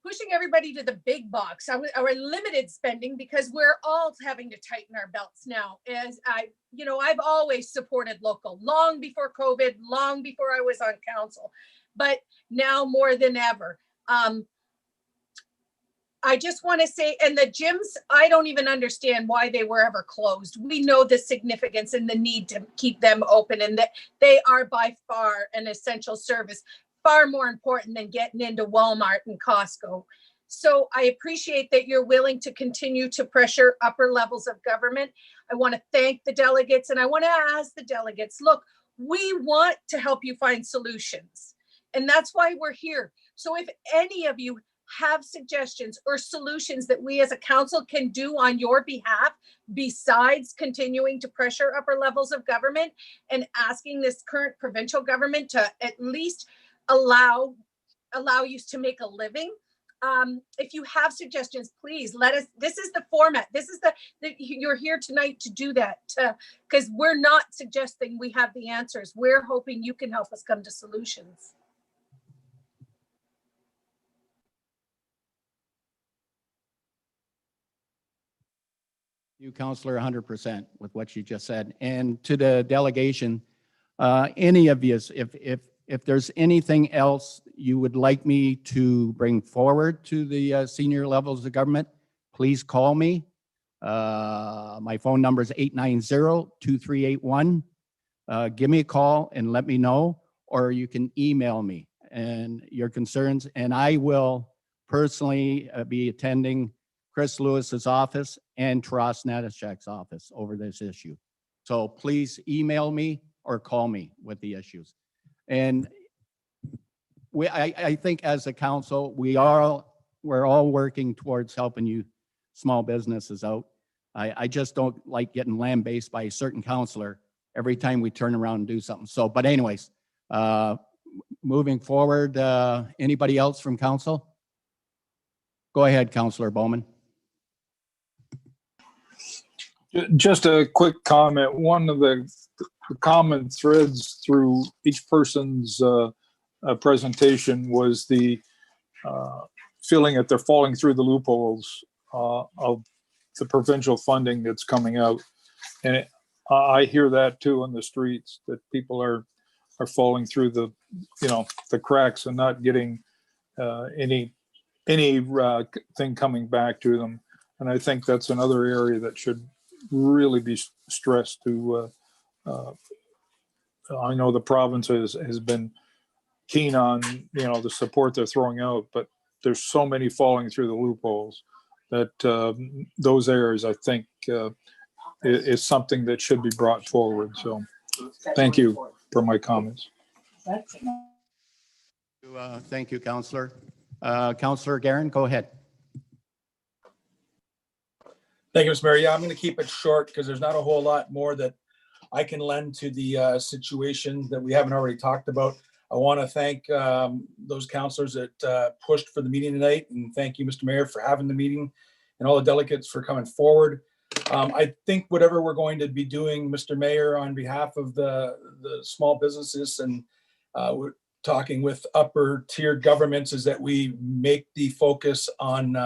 pushing everybody to the big box, our limited spending, because we're all having to tighten our belts now. As I've always supported local, long before COVID, long before I was on council, but now more than ever. I just want to say, and the gyms, I don't even understand why they were ever closed. We know the significance and the need to keep them open, and that they are by far an essential service, far more important than getting into Walmart and Costco. So I appreciate that you're willing to continue to pressure upper levels of government. I want to thank the delegates, and I want to ask the delegates, look, we want to help you find solutions, and that's why we're here. So if any of you have suggestions or solutions that we as a council can do on your behalf, besides continuing to pressure upper levels of government and asking this current provincial government to at least allow you to make a living. If you have suggestions, please let us. This is the format. This is you're here tonight to do that, because we're not suggesting we have the answers. We're hoping you can help us come to solutions. You, Counselor, 100% with what you just said. And to the delegation, any of you, if there's anything else you would like me to bring forward to the senior levels of government, please call me. My phone number is 890-2381. Give me a call and let me know, or you can email me and your concerns, and I will personally be attending Chris Lewis's office and Taras Natashak's office over this issue. So please email me or call me with the issues. And I think as a council, we're all working towards helping you small businesses out. I just don't like getting lambasted by a certain counselor every time we turn around and do something. So, but anyways, moving forward, anybody else from council? Go ahead, Councillor Bowman. Just a quick comment. One of the common threads through each person's presentation was the feeling that they're falling through the loopholes of the provincial funding that's coming out. And I hear that too on the streets, that people are falling through the cracks and not getting any thing coming back to them. And I think that's another area that should really be stressed to. I know the province has been keen on the support they're throwing out, but there's so many falling through the loopholes that those areas, I think, is something that should be brought forward. So thank you for my comments. Thank you, Councillor. Councillor Guerin, go ahead. Thank you, Mr. Mayor. Yeah, I'm going to keep it short because there's not a whole lot more that I can lend to the situation that we haven't already talked about. I want to thank those councillors that pushed for the meeting tonight, and thank you, Mr. Mayor, for having the meeting, and all the delegates for coming forward. I think whatever we're going to be doing, Mr. Mayor, on behalf of the small businesses, and we're talking with upper tier governments, is that we make the focus on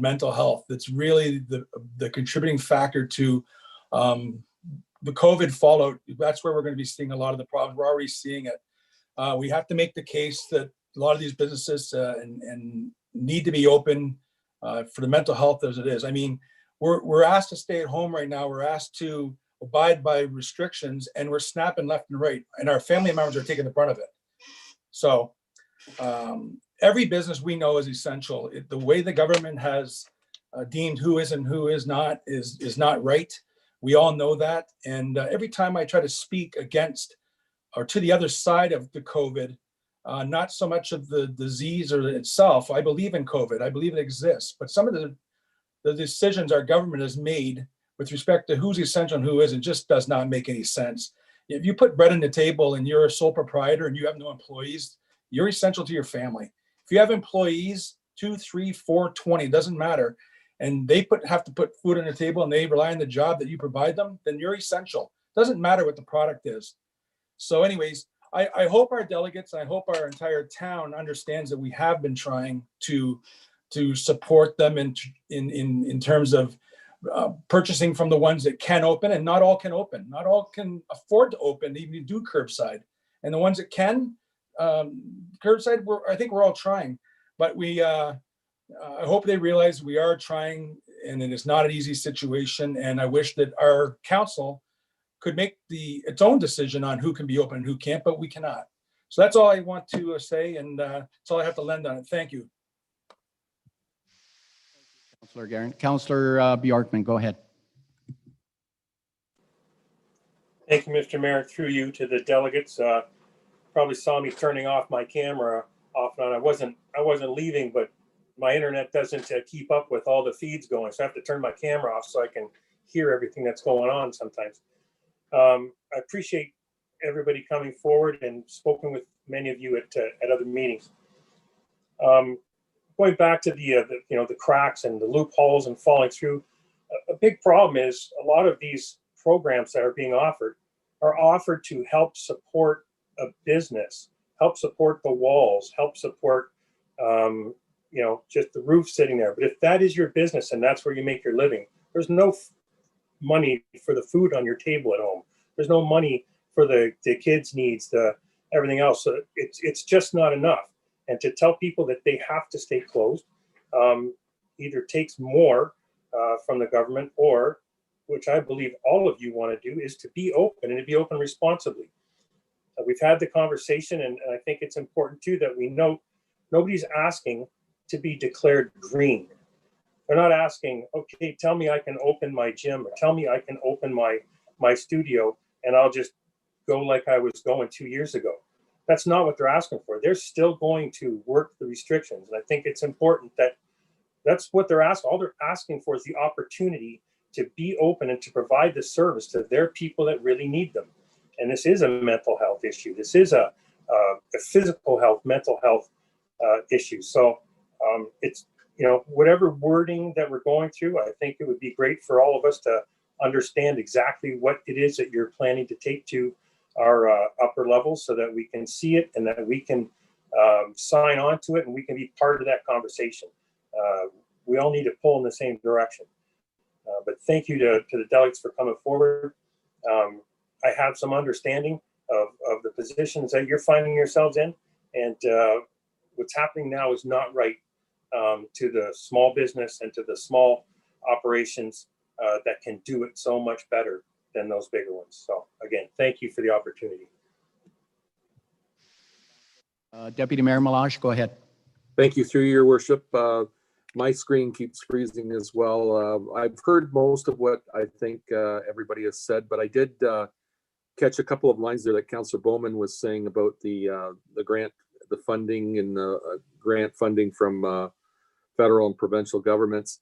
mental health. That's really the contributing factor to the COVID fallout. That's where we're going to be seeing a lot of the problems. We're already seeing it. We have to make the case that a lot of these businesses and need to be open for the mental health as it is. I mean, we're asked to stay at home right now. We're asked to abide by restrictions, and we're snapping left and right, and our family members are taking the brunt of it. So every business we know is essential. The way the government has deemed who is and who is not right. We all know that. And every time I try to speak against or to the other side of the COVID, not so much of the disease or itself. I believe in COVID. I believe it exists. But some of the decisions our government has made with respect to who's essential and who isn't just does not make any sense. If you put bread on the table and you're a sole proprietor and you have no employees, you're essential to your family. If you have employees, 2, 3, 4, 20, doesn't matter, and they have to put food on the table and they rely on the job that you provide them, then you're essential. Doesn't matter what the product is. So anyways, I hope our delegates, I hope our entire town understands that we have been trying to support them in terms of purchasing from the ones that can open, and not all can open. Not all can afford to open, even do curbside. And the ones that can, curbside, I think we're all trying. But I hope they realize we are trying, and it is not an easy situation. And I wish that our council could make its own decision on who can be open and who can't, but we cannot. So that's all I want to say, and that's all I have to lend on it. Thank you. Councillor Guerin. Councillor Bjorkman, go ahead. Thank you, Mr. Mayor. Through you to the delegates. Probably saw me turning off my camera off and on. I wasn't leaving, but my internet doesn't keep up with all the feeds going, so I have to turn my camera off so I can hear everything that's going on sometimes. I appreciate everybody coming forward and spoken with many of you at other meetings. Going back to the cracks and the loopholes and falling through, a big problem is a lot of these programs that are being offered are offered to help support a business, help support the walls, help support just the roof sitting there. But if that is your business and that's where you make your living, there's no money for the food on your table at home. There's no money for the kids' needs, everything else. So it's just not enough. And to tell people that they have to stay closed either takes more from the government, or, which I believe all of you want to do, is to be open and to be open responsibly. We've had the conversation, and I think it's important too that we know nobody's asking to be declared green. They're not asking, okay, tell me I can open my gym, or tell me I can open my studio and I'll just go like I was going 2 years ago. That's not what they're asking for. They're still going to work the restrictions. And I think it's important that that's what they're asking. All they're asking for is the opportunity to be open and to provide the service to their people that really need them. And this is a mental health issue. This is a physical health, mental health issue. So it's, whatever wording that we're going through, I think it would be great for all of us to understand exactly what it is that you're planning to take to our upper levels, so that we can see it and that we can sign on to it and we can be part of that conversation. We all need to pull in the same direction. But thank you to the delegates for coming forward. I have some understanding of the positions that you're finding yourselves in, and what's happening now is not right to the small business and to the small operations that can do it so much better than those bigger ones. So again, thank you for the opportunity. Deputy Mayor Milosh, go ahead. Thank you, through your worship. My screen keeps freezing as well. I've heard most of what I think everybody has said, but I did catch a couple of lines there that Councillor Bowman was saying about the grant, the funding and grant funding from federal and provincial governments,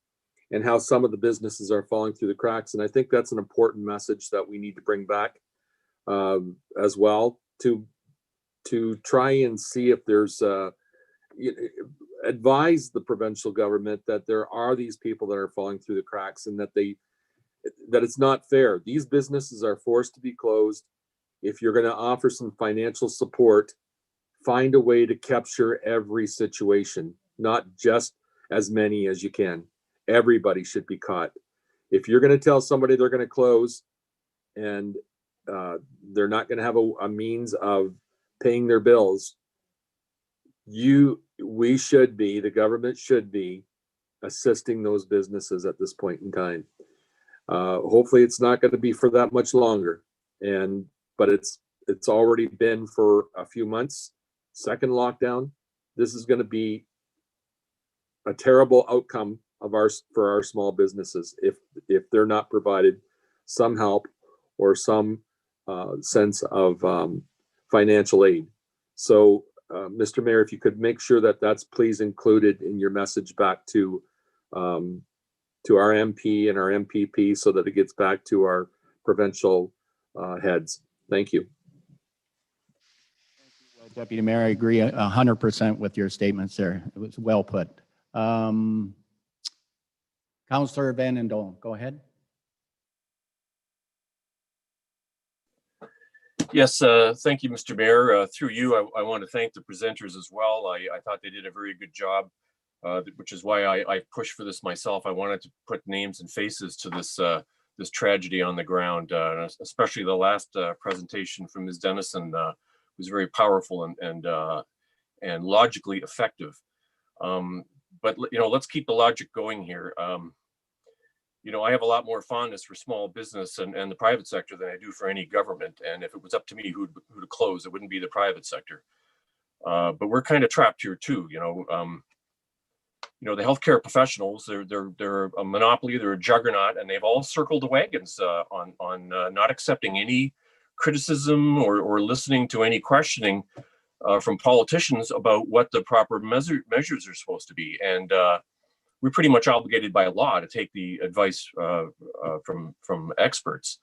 and how some of the businesses are falling through the cracks. And I think that's an important message that we need to bring back as well, to try and see if there's advise the provincial government that there are these people that are falling through the cracks, and that it's not fair. These businesses are forced to be closed. If you're going to offer some financial support, find a way to capture every situation, not just as many as you can. Everybody should be caught. If you're going to tell somebody they're going to close and they're not going to have a means of paying their bills, the government should be assisting those businesses at this point in time. Hopefully it's not going to be for that much longer, but it's already been for a few months. Second lockdown, this is going to be a terrible outcome for our small businesses if they're not provided some help or some sense of financial aid. So Mr. Mayor, if you could make sure that that's please included in your message back to our MP and our MPP, so that it gets back to our provincial heads. Thank you. Well, Deputy Mayor, I agree 100% with your statements there. It was well put. Councillor Van den Dolen, go ahead. Yes, thank you, Mr. Mayor. Through you, I want to thank the presenters as well. I thought they did a very good job, which is why I pushed for this myself. I wanted to put names and faces to this tragedy on the ground, especially the last presentation from Ms. Dennison was very powerful and logically effective. But let's keep the logic going here. I have a lot more fondness for small business and the private sector than I do for any government. And if it was up to me who to close, it wouldn't be the private sector. But we're kind of trapped here too. The healthcare professionals, they're a monopoly, they're a juggernaut, and they've all circled the wagons on not accepting any criticism or listening to any questioning from politicians about what the proper measures are supposed to be. And we're pretty much obligated by law to take the advice from experts.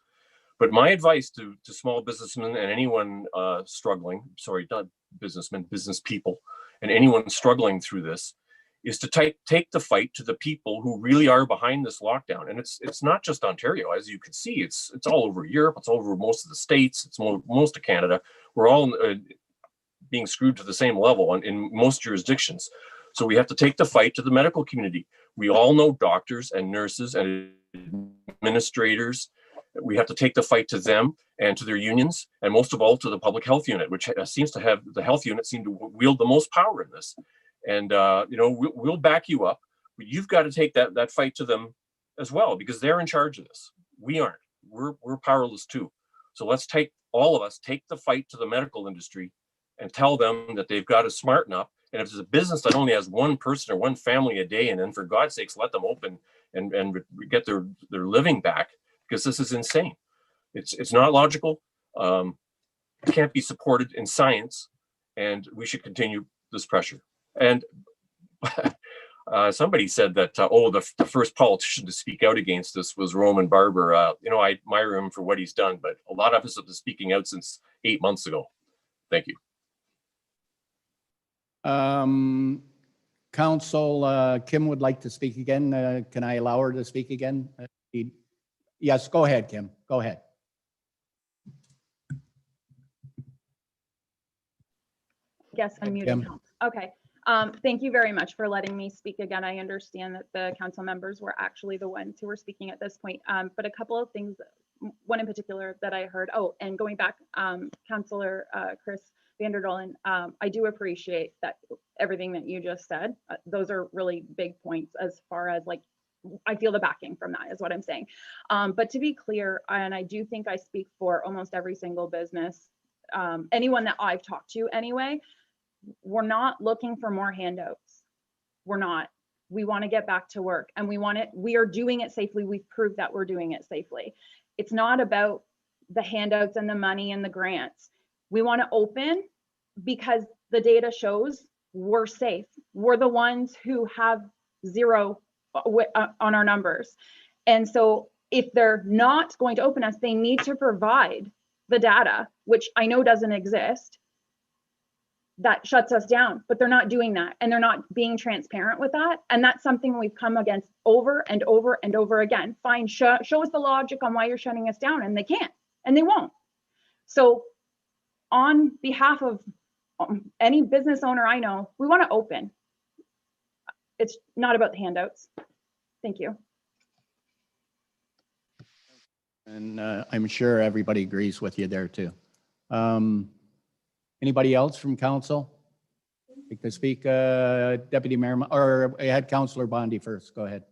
But my advice to small businessmen and anyone struggling, sorry, not businessmen, business people, and anyone struggling through this, is to take the fight to the people who really are behind this lockdown. And it's not just Ontario, as you can see, it's all over Europe, it's all over most of the States, it's most of Canada. We're all being screwed to the same level in most jurisdictions. So we have to take the fight to the medical community. We all know doctors and nurses and administrators. We have to take the fight to them and to their unions, and most of all to the public health unit, which seems to have, the health unit seem to wield the most power in this. And we'll back you up, but you've got to take that fight to them as well, because they're in charge of this. We aren't. We're powerless too. So let's all of us take the fight to the medical industry and tell them that they've got to smarten up. And if there's a business that only has one person or one family a day, and then for God's sakes, let them open and get their living back, because this is insane. It's not logical. It can't be supported in science, and we should continue this pressure. And somebody said that, the first politician to speak out against this was Roman Barber. I admire him for what he's done, but a lot of us have been speaking out since 8 months ago. Thank you. Council Kim would like to speak again. Can I allow her to speak again? Yes, go ahead, Kim. Go ahead. Yes, unmuted. Kim. Okay. Thank you very much for letting me speak again. I understand that the council members were actually the ones who were speaking at this point, but a couple of things, one in particular that I heard, and going back, Councillor Chris Vanderdolen, I do appreciate that everything that you just said. Those are really big points as far as I feel the backing from that is what I'm saying. But to be clear, and I do think I speak for almost every single business, anyone that I've talked to anyway, we're not looking for more handouts. We're not. We want to get back to work, and we are doing it safely. We've proved that we're doing it safely. It's not about the handouts and the money and the grants. We want to open because the data shows we're safe. We're the ones who have zero on our numbers. And so if they're not going to open us, they need to provide the data, which I know doesn't exist, that shuts us down, but they're not doing that, and they're not being transparent with that. And that's something we've come against over and over and over again. Fine, show us the logic on why you're shutting us down, and they can't, and they won't. So on behalf of any business owner I know, we want to open. It's not about the handouts. Thank you. And I'm sure everybody agrees with you there too. Anybody else from council? You can speak, Deputy Mayor, or I had Councillor Bondi first. Go ahead.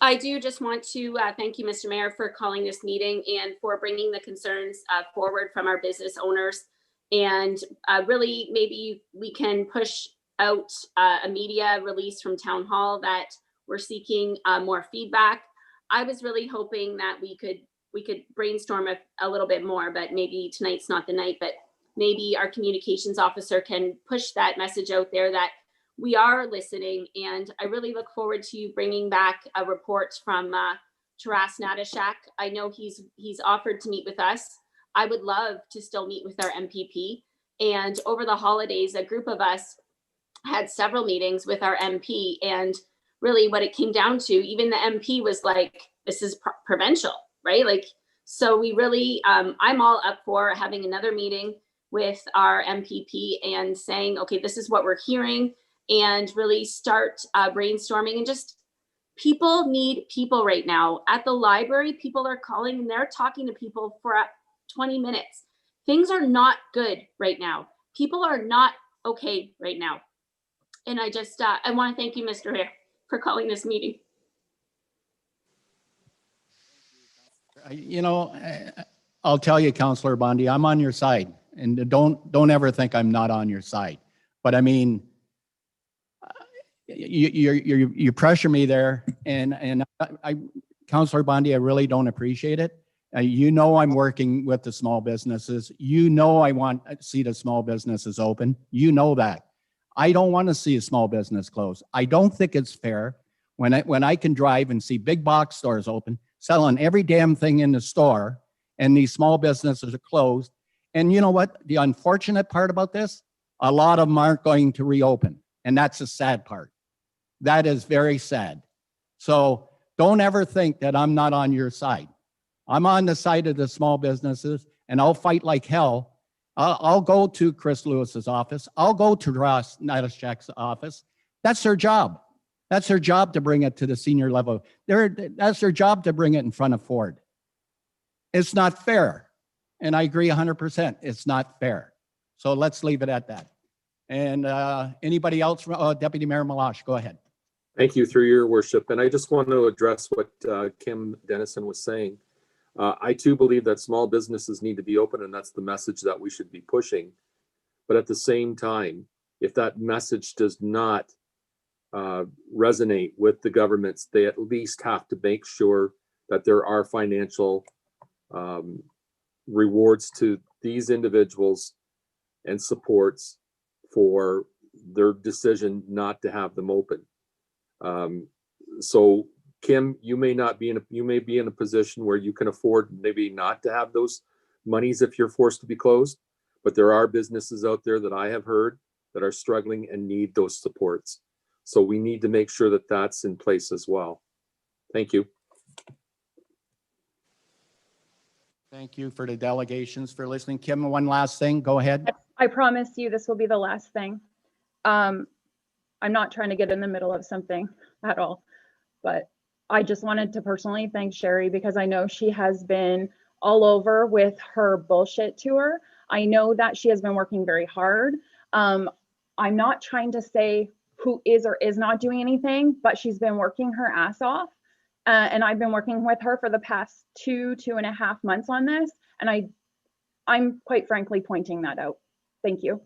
I do just want to thank you, Mr. Mayor, for calling this meeting and for bringing the concerns forward from our business owners. And really, maybe we can push out a media release from Town Hall that we're seeking more feedback. I was really hoping that we could brainstorm a little bit more, but maybe tonight's not the night, but maybe our communications officer can push that message out there that we are listening. And I really look forward to you bringing back a report from Taras Natashak. I know he's offered to meet with us. I would love to still meet with our MPP. And over the holidays, a group of us had several meetings with our MP, and really what it came down to, even the MP was like, this is provincial, right? So we really, I'm all up for having another meeting with our MPP and saying, okay, this is what we're hearing, and really start brainstorming. And just, people need people right now. At the library, people are calling and they're talking to people for 20 minutes. Things are not good right now. People are not okay right now. And I just, I want to thank you, Mr. Mayor, for calling this meeting. I'll tell you, Councillor Bondi, I'm on your side, and don't ever think I'm not on your side. But I mean, you pressure me there, and Councillor Bondi, I really don't appreciate it. You know I'm working with the small businesses. You know I want to see the small businesses open. You know that. I don't want to see a small business close. I don't think it's fair when I can drive and see big box stores open, selling every damn thing in the store, and these small businesses are closed. And you know what? The unfortunate part about this, a lot of them aren't going to reopen. And that's the sad part. That is very sad. So don't ever think that I'm not on your side. I'm on the side of the small businesses, and I'll fight like hell. I'll go to Chris Lewis's office. I'll go to Ross Nadashek's office. That's their job. That's their job to bring it to the senior level. That's their job to bring it in front of Ford. It's not fair. And I agree 100%. It's not fair. So let's leave it at that. And anybody else? Deputy Mayor Malash, go ahead. Thank you, through your worship. And I just want to address what Kim Dennison was saying. I too believe that small businesses need to be open, and that's the message that we should be pushing. But at the same time, if that message does not resonate with the governments, they at least have to make sure that there are financial rewards to these individuals and supports for their decision not to have them open. So Kim, you may be in a position where you can afford maybe not to have those monies if you're forced to be closed, but there are businesses out there that I have heard that are struggling and need those supports. So we need to make sure that that's in place as well. Thank you. Thank you for the delegations for listening. Kim, one last thing, go ahead. I promise you this will be the last thing. I'm not trying to get in the middle of something at all, but I just wanted to personally thank Sherry because I know she has been all over with her bullshit tour. I know that she has been working very hard. I'm not trying to say who is or is not doing anything, but she's been working her ass off. And I've been working with her for the past 2.5 months on this. And I'm quite frankly pointing that out. Thank you.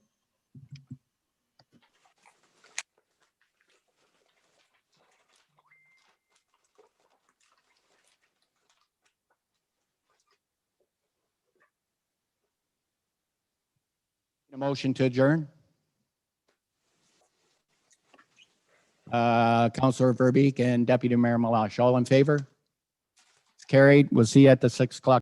A motion to adjourn. Councillor Verbeek and Deputy Mayor Malash, all in favor? It's carried. We'll see you at the 6 o'clock.